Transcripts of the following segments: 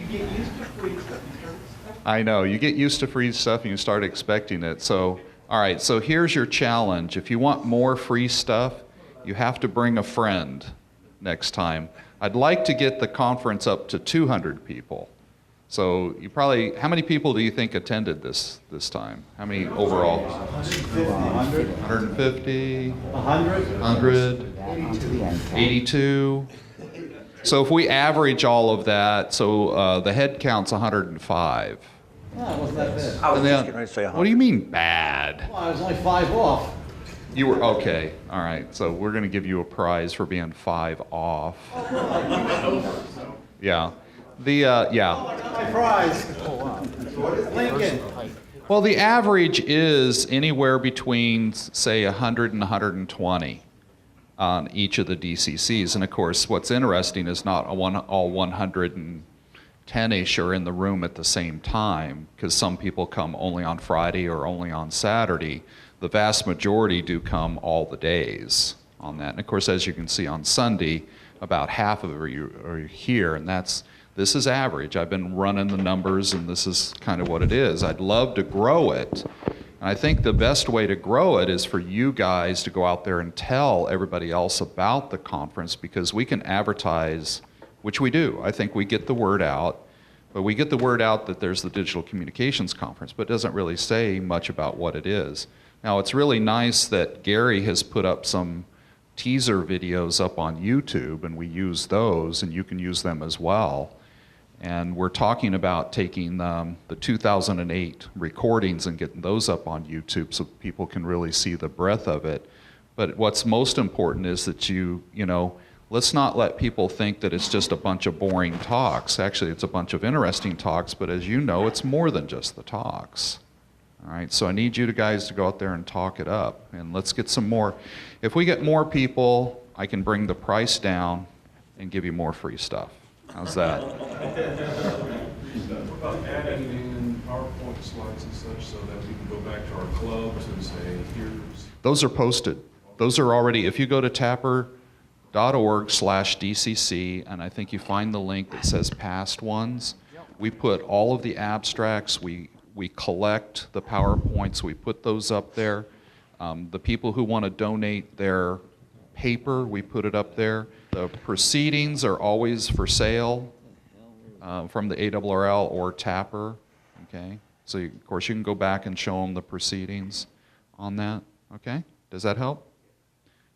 You get used to free stuff. I know, you get used to free stuff and you start expecting it. So, all right, so here's your challenge. If you want more free stuff, you have to bring a friend next time. I'd like to get the conference up to 200 people. So you probably, how many people do you think attended this time? How many overall? 150. 150? 100? 100? 82? So if we average all of that, so the head count's 105. No, it wasn't that bad. I was And just then- getting ready to say 100. What do you mean bad? Well, I was only 5 off. You were, okay, all right, so we're gonna give you a prize for being 5 off. Yeah, yeah. My prize. Lincoln. Well, the average is anywhere between, say, 100 and 120 on each of the DCCs. And of course, what's interesting is not all 110-ish are in the room at the same time, because some people come only on Friday or only on Saturday. The vast majority do come all the days on that. And of course, as you can see on Sunday, about half of you are here, and this is average. I've been running the numbers, and this is kind of what it is. I'd love to grow it. And I think the best way to grow it is for you guys to go out there and tell everybody else about the conference, because we can advertise, which we do. I think we get the word out, but we get the word out that there's the Digital Communications Conference, but it doesn't really say much about what it is. Now, it's really nice that Gary has put up some teaser videos up on YouTube, and we use those, and you can use them as well. And we're talking about taking the 2008 recordings and getting those up on YouTube so people can really see the breadth of it. But what's most important is that you know, let's not let people think that it's just a bunch of boring talks. Actually, it's a bunch of interesting talks, but as you know, it's more than just the talks. All right, so I need you guys to go out there and talk it up, and let's get some more. If we get more people, I can bring the price down and give you more free stuff. How's that? What about adding in PowerPoint slides and such so that we can go back to our clubs and say, here's... Those are posted. Those are already, if you go to tapr.org/DCC, and I think you find the link that says past ones, we put all of the abstracts, we collect the PowerPoints, we put those up there. The people who want to donate their paper, we put it up there. The proceedings are always for sale from the ARRL or TAPR, okay? So of course you can go back and show them the proceedings on that, okay? Does that help?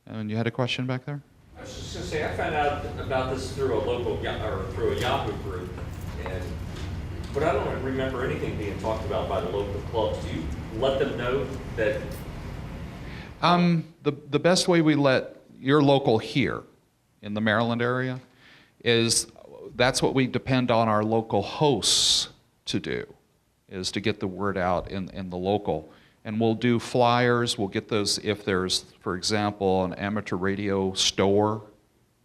And you had a question back there? I was just going to say, I found out about this through a local, or through a Yahoo group, but I don't remember anything being talked about by the local clubs. Do you let them know that? The best way we let your local here in the Maryland area is, that's what we depend on our local hosts to do, is to get the word out in the local. And we'll do flyers, we'll get those if there's, for example, an amateur radio store.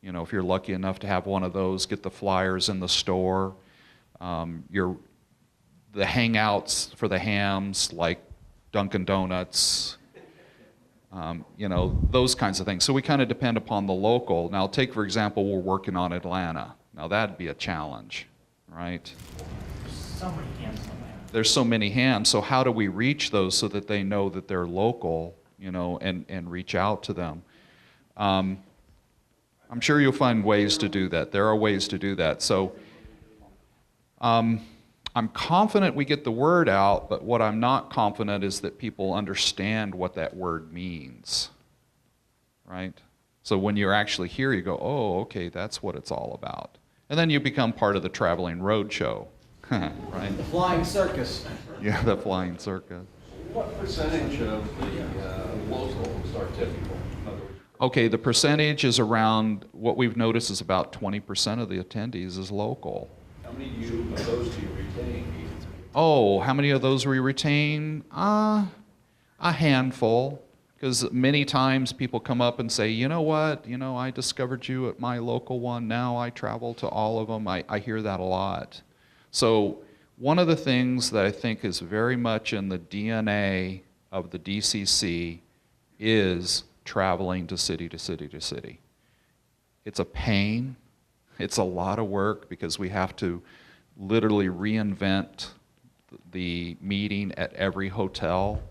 You know, if you're lucky enough to have one of those, get the flyers in the store. The hangouts for the hams, like Dunkin' Donuts, you know, those kinds of things. So we kind of depend upon the local. Now take, for example, we're working on Atlanta. Now that'd be a challenge, right? So many hams on that. There's so many hams, so how do we reach those so that they know that they're local, you know, and reach out to them? I'm sure you'll find ways to do that. There are ways to do that. So I'm confident we get the word out, but what I'm not confident is that people understand what that word means, right? So when you're actually here, you go, oh, okay, that's what it's all about. And then you become part of the traveling roadshow, right? The flying circus. Yeah, the flying circus. What percentage of the locals are typical? Okay, the percentage is around, what we've noticed is about 20% of the attendees is local. How many of those do you retain? Oh, how many of those we retain? A handful, because many times people come up and say, you know what, you know, I discovered you at my local one, now I travel to all of them. I hear that a lot. So one of the things that I think is very much in the DNA of the DCC is traveling to city to city to city. It's a pain. It's a lot of work because we have to literally reinvent the meeting at every hotel.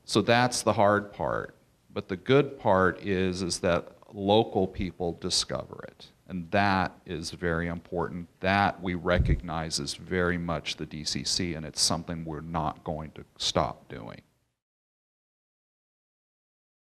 So that's the hard part. But the good part is that local people discover it. And that is very important. That we recognize is very much the DCC, and it's something we're not going to stop doing.